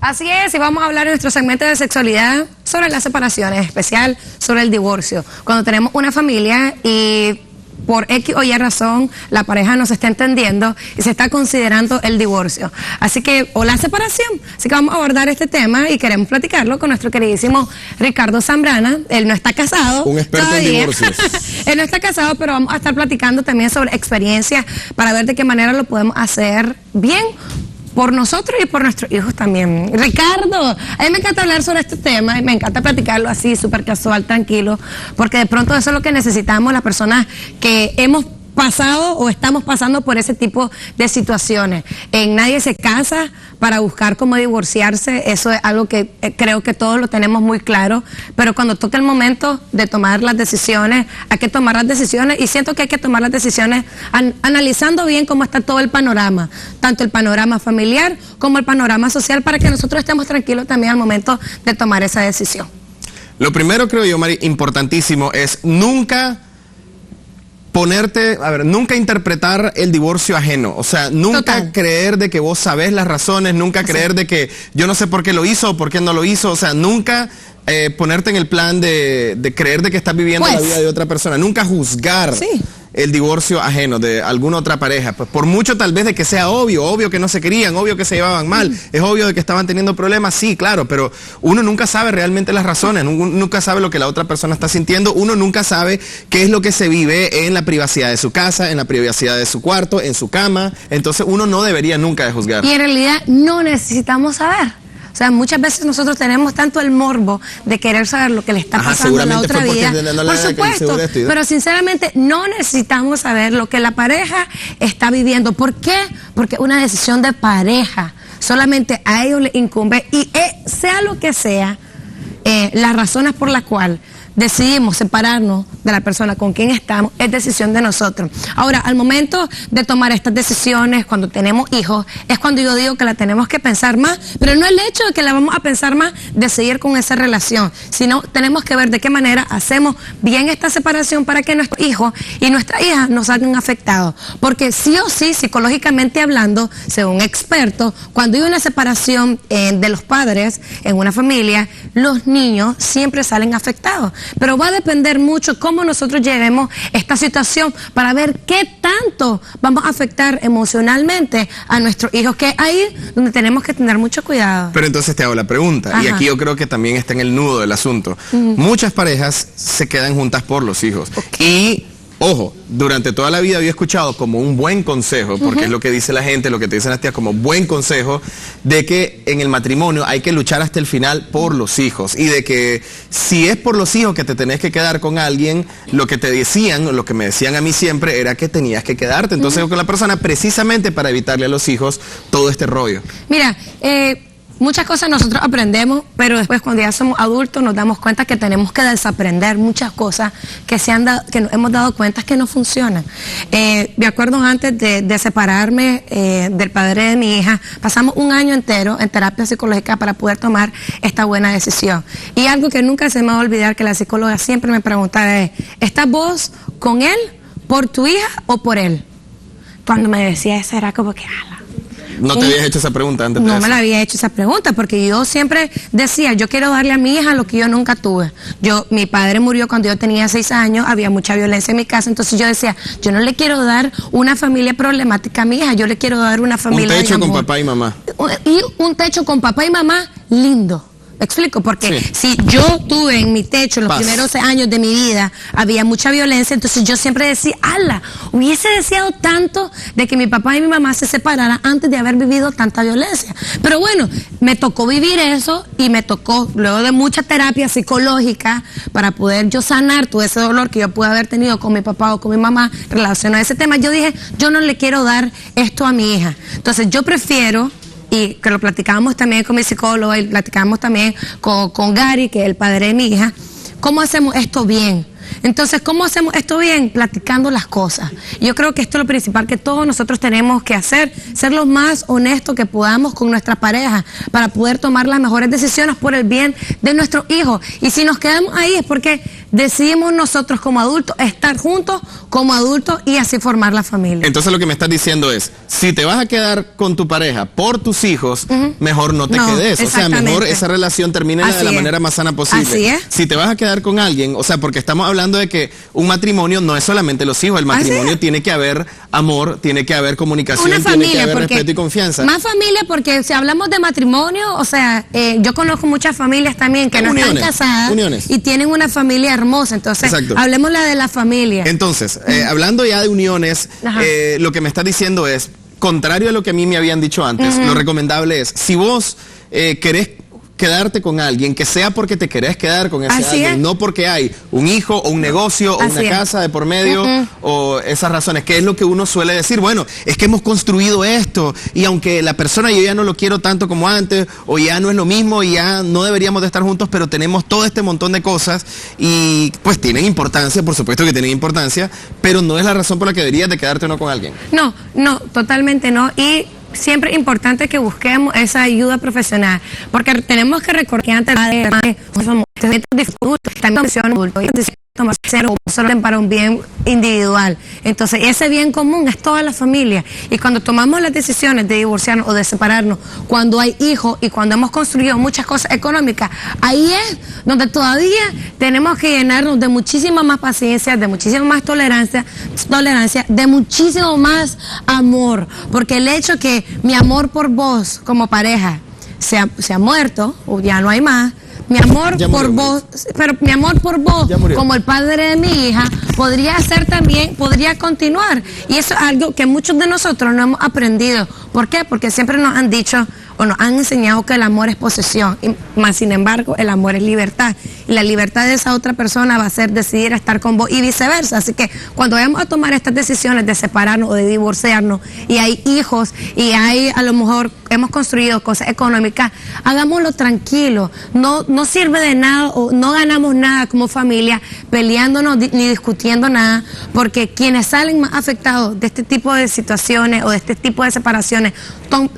Así es, y vamos a hablar en nuestro segmento de sexualidad sobre las separaciones, en especial sobre el divorcio. Cuando tenemos una familia y por X o Y razón la pareja no se está entendiendo y se está considerando el divorcio. Así que, o la separación. Así que vamos a abordar este tema y queremos platicarlo con nuestro queridísimo Ricardo Zambrana. Él no está casado. Un experto todavía. en divorcios. Él no está casado, pero vamos a estar platicando también sobre experiencias para ver de qué manera lo podemos hacer bien por nosotros y por nuestros hijos también. Ricardo, a mí me encanta hablar sobre este tema y me encanta platicarlo así, súper casual, tranquilo, porque de pronto eso es lo que necesitamos las personas que hemos pasado o estamos pasando por ese tipo de situaciones. Nadie se casa para buscar cómo divorciarse, eso es algo que creo que todos lo tenemos muy claro, pero cuando toca el momento de tomar las decisiones, hay que tomar las decisiones y siento que hay que tomar las decisiones analizando bien cómo está todo el panorama, tanto el panorama familiar como el panorama social, para que nosotros estemos tranquilos también al momento de tomar esa decisión. Lo primero, creo yo, Mari, importantísimo, es nunca nunca interpretar el divorcio ajeno, o sea, nunca creer de que vos sabés las razones, nunca creer de que yo no sé por qué lo hizo o por qué no lo hizo, o sea, nunca ponerte en el plan de creer de que estás viviendo la vida de otra persona, nunca juzgar el divorcio ajeno de alguna otra pareja, pues por mucho tal vez de que sea obvio que no se querían, obvio que se llevaban mal, es obvio de que estaban teniendo problemas, sí, claro, pero uno nunca sabe realmente las razones, nunca sabe lo que la otra persona está sintiendo, uno nunca sabe qué es lo que se vive en la privacidad de su casa, en la privacidad de su cuarto, en su cama, entonces uno no debería nunca de juzgar. Y en realidad no necesitamos saber. O sea, muchas veces nosotros tenemos tanto el morbo de querer saber lo que le está pasando en la otra vida. Por supuesto, pero sinceramente no necesitamos saber lo que la pareja está viviendo. ¿Por qué? Porque es una decisión de pareja. Solamente a ellos les incumbe y sea lo que sea, las razones por las cuales decidimos separarnos de la persona con quien estamos, es decisión de nosotros. Ahora, al momento de tomar estas decisiones, cuando tenemos hijos, es cuando yo digo que la tenemos que pensar más, pero no el hecho de que la vamos a pensar más de seguir con esa relación, sino tenemos que ver de qué manera hacemos bien esta separación para que nuestros hijos y nuestras hijas no salgan afectados. Porque sí o sí, psicológicamente hablando, según expertos, cuando hay una separación de los padres en una familia, los niños siempre salen afectados. Pero va a depender mucho cómo nosotros llevemos esta situación para ver qué tanto vamos a afectar emocionalmente a nuestros hijos, que es ahí donde tenemos que tener mucho cuidado. Pero entonces te hago la pregunta, y aquí yo creo que también está en el nudo del asunto. Muchas parejas se quedan juntas por los hijos. Y ojo, durante toda la vida había escuchado como un buen consejo, porque es lo que dice la gente, lo que te dicen las tías como buen consejo, de que en el matrimonio hay que luchar hasta el final por los hijos, y de que si es por los hijos que te tenés que quedar con alguien, lo que te decían, lo que me decían a mí siempre, era que tenías que quedarte entonces con la persona precisamente para evitarle a los hijos todo este rollo. Mira, muchas cosas nosotros aprendemos, pero después cuando ya somos adultos nos damos cuenta que tenemos que desaprender muchas cosas que nos hemos dado cuenta que no funcionan. Me acuerdo antes de separarme del padre de mi hija, pasamos un año entero en terapia psicológica para poder tomar esta buena decisión. Y algo que nunca se me va a olvidar, que la psicóloga siempre me preguntaba es, ¿estás vos con él por tu hija o por él? Cuando me decía eso era como que... ¿No te habías hecho esa pregunta antes de eso? No me la había hecho esa pregunta, porque yo siempre decía, yo quiero darle a mi hija lo que yo nunca tuve. Mi padre murió cuando yo tenía 6 años, había mucha violencia en mi casa, entonces yo decía, yo no le quiero dar una familia problemática a mi hija, yo le quiero dar una familia... Un techo con papá y mamá. Y un techo con papá y mamá lindo. ¿Me explico? Porque si yo tuve en mi techo en los primeros años de mi vida, había mucha violencia, entonces yo siempre decía, ala, hubiese deseado tanto de que mi papá y mi mamá se separaran antes de haber vivido tanta violencia. Pero bueno, me tocó vivir eso y me tocó, luego de mucha terapia psicológica, para poder yo sanar todo ese dolor que yo pude haber tenido con mi papá o con mi mamá relacionado a ese tema, yo dije, yo no le quiero dar esto a mi hija. Entonces yo prefiero... Y que lo platicábamos también con mi psicóloga y platicábamos también con Gary, que es el padre de mi hija, ¿cómo hacemos esto bien? Entonces, ¿cómo hacemos esto bien? Platicando las cosas. Yo creo que esto es lo principal que todos nosotros tenemos que hacer, ser lo más honestos que podamos con nuestra pareja para poder tomar las mejores decisiones por el bien de nuestros hijos. Y si nos quedamos ahí es porque decidimos nosotros como adultos estar juntos como adultos y así formar la familia. Entonces lo que me estás diciendo es, si te vas a quedar con tu pareja por tus hijos, mejor no te quedes. O sea, mejor esa relación termine de la manera más sana posible. Así es. Si te vas a quedar con alguien, o sea, porque estamos hablando de que un matrimonio no es solamente los hijos, el matrimonio tiene que haber amor, tiene que haber comunicación, tiene que haber respeto y confianza. Más familia, porque si hablamos de matrimonio, o sea, yo conozco muchas familias también que no están casadas y tienen una familia hermosa. Entonces, hablemos de la familia. Entonces, hablando ya de uniones, lo que me estás diciendo es, contrario a lo que a mí me habían dicho antes, lo recomendable es, si vos querés quedarte con alguien, que sea porque te querés quedar con ese alguien, no porque hay un hijo o un negocio o una casa de por medio o esas razones, que es lo que uno suele decir, bueno, es que hemos construido esto y aunque la persona yo ya no lo quiero tanto como antes o ya no es lo mismo y ya no deberíamos de estar juntos, pero tenemos todo este montón de cosas y pues tienen importancia, por supuesto que tienen importancia, pero no es la razón por la que deberías de quedarte o no con alguien. No, totalmente no. Y siempre es importante que busquemos esa ayuda profesional, porque tenemos que recordar que antes para un bien individual. Entonces, ese bien común es toda la familia. Y cuando tomamos las decisiones de divorciarnos o de separarnos, cuando hay hijos y cuando hemos construido muchas cosas económicas, ahí es donde todavía tenemos que llenarnos de muchísima más paciencia, de muchísima más tolerancia, de muchísimo más amor. Porque el hecho que mi amor por vos como pareja se ha muerto o ya no hay más, mi amor por vos, pero mi amor por vos como el padre de mi hija podría continuar, y eso es algo que muchos de nosotros no hemos aprendido. ¿Por qué? Porque siempre nos han dicho o nos han enseñado que el amor es posesión, más sin embargo el amor es libertad, y la libertad de esa otra persona va a ser decidir estar con vos y viceversa. Así que cuando vayamos a tomar estas decisiones de separarnos o de divorciarnos y hay hijos y hay, a lo mejor hemos construido cosas económicas, hagámoslo tranquilo. No sirve de nada o no ganamos nada como familia peleándonos ni discutiendo nada, porque quienes salen más afectados de este tipo de situaciones o de este tipo de separaciones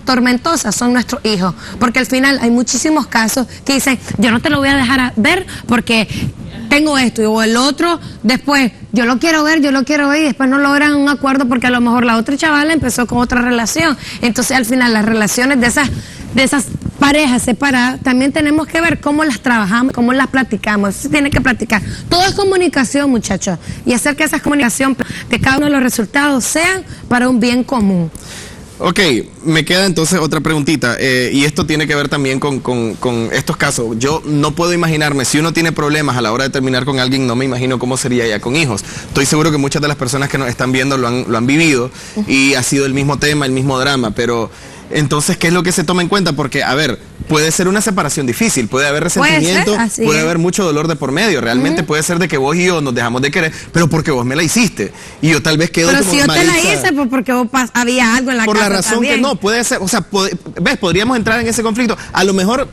tormentosas son nuestros hijos, porque al final hay muchísimos casos que dicen, yo no te lo voy a dejar ver porque tengo esto, o el otro después, yo lo quiero ver, y después no logran un acuerdo porque a lo mejor la otra chavala empezó con otra relación. Entonces al final las relaciones de esas parejas separadas también tenemos que ver cómo las trabajamos, cómo las platicamos. Eso se tiene que platicar. Todo es comunicación, muchachos, y hacer que esa comunicación de cada uno de los resultados sean para un bien común. Ok, me queda entonces otra preguntita, y esto tiene que ver también con estos casos. Yo no puedo imaginarme, si uno tiene problemas a la hora de terminar con alguien, no me imagino cómo sería ya con hijos. Estoy seguro que muchas de las personas que nos están viendo lo han vivido y ha sido el mismo tema, el mismo drama, pero entonces, ¿qué es lo que se toma en cuenta? Porque, a ver, puede ser una separación difícil, puede haber resentimiento, puede haber mucho dolor de por medio, realmente puede ser de que vos y yo nos dejamos de querer, pero porque vos me la hiciste, y yo tal vez quedo como Pero si yo te la hice, pues porque vos había algo en la casa. Por la razón también. Que no, puede ser, o sea, ¿ves? Podríamos entrar en ese conflicto, a lo mejor,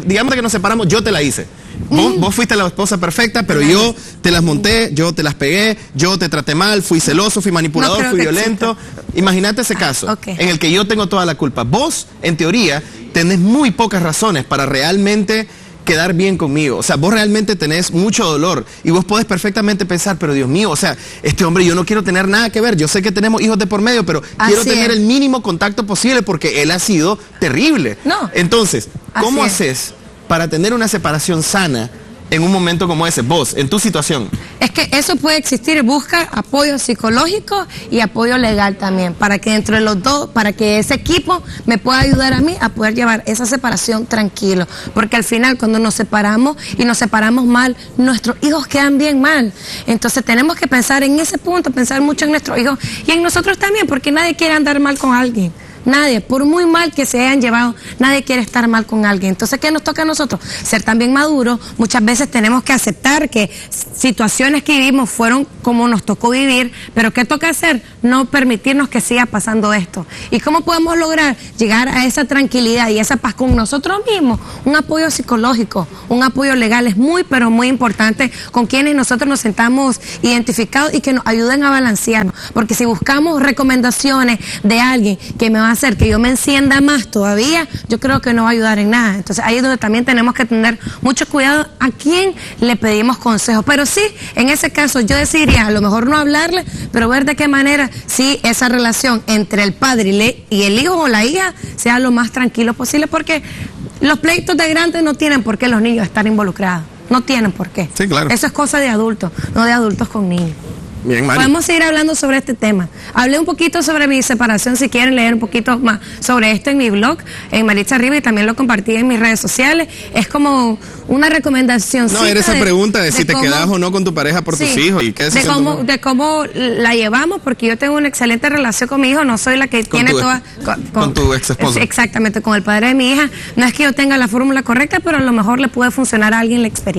digamos que nos separamos, yo te la hice. Vos fuiste la esposa perfecta, pero yo te las monté, yo te las pegué, yo te traté mal, fui celoso, fui manipulador, fui violento. Imagínate ese caso en el que yo tengo toda la culpa. Vos, en teoría, tenés muy pocas razones para realmente quedar bien conmigo. O sea, vos realmente tenés mucho dolor y vos podés perfectamente pensar, pero Dios mío, o sea, este hombre yo no quiero tener nada que ver. Yo sé que tenemos hijos de por medio, pero quiero tener el mínimo contacto posible porque él ha sido terrible. Entonces, ¿cómo haces para tener una separación sana en un momento como ese, vos, en tu situación? Es que eso puede existir, busca apoyo psicológico y apoyo legal también, para que entre los dos, para que ese equipo me pueda ayudar a mí a poder llevar esa separación tranquilo, porque al final cuando nos separamos y nos separamos mal, nuestros hijos quedan bien mal. Entonces tenemos que pensar en ese punto, pensar mucho en nuestros hijos y en nosotros también, porque nadie quiere andar mal con alguien. Nadie, por muy mal que se hayan llevado, nadie quiere estar mal con alguien. Entonces, ¿qué nos toca a nosotros? Ser también maduros. Muchas veces tenemos que aceptar que situaciones que vivimos fueron como nos tocó vivir, pero ¿qué toca hacer? No permitirnos que siga pasando esto. ¿Y cómo podemos lograr llegar a esa tranquilidad y esa paz con nosotros mismos? Un apoyo psicológico, un apoyo legal es muy, pero muy importante, con quienes nosotros nos sentamos identificados y que nos ayuden a balancearnos. Porque si buscamos recomendaciones de alguien que me va a hacer que yo me encienda más todavía, yo creo que no va a ayudar en nada. Entonces ahí es donde también tenemos que tener mucho cuidado a quién le pedimos consejos. Pero sí, en ese caso yo decidiría a lo mejor no hablarle, pero ver de qué manera sí esa relación entre el padre y el hijo o la hija sea lo más tranquilo posible, porque los pleitos de grandes no tienen por qué los niños estar involucrados. No tienen por qué. Sí, claro. Eso es cosa de adultos, no de adultos con niños. Bien, Mari. Podemos seguir hablando sobre este tema. Hablé un poquito sobre mi separación, si quieren leer un poquito más sobre esto en mi blog, en Maritza Rivas, y también lo compartí en mis redes sociales. Es como una recomendación. No, era esa pregunta de si te quedas o no con tu pareja por tus hijos. Y qué de cómo la llevamos, porque yo tengo una excelente relación con mi hijo, no soy la que tiene toda... Con tu ex esposo. Exactamente, con el padre de mi hija. No es que yo tenga la fórmula correcta, pero a lo mejor le puede funcionar a alguien la experiencia.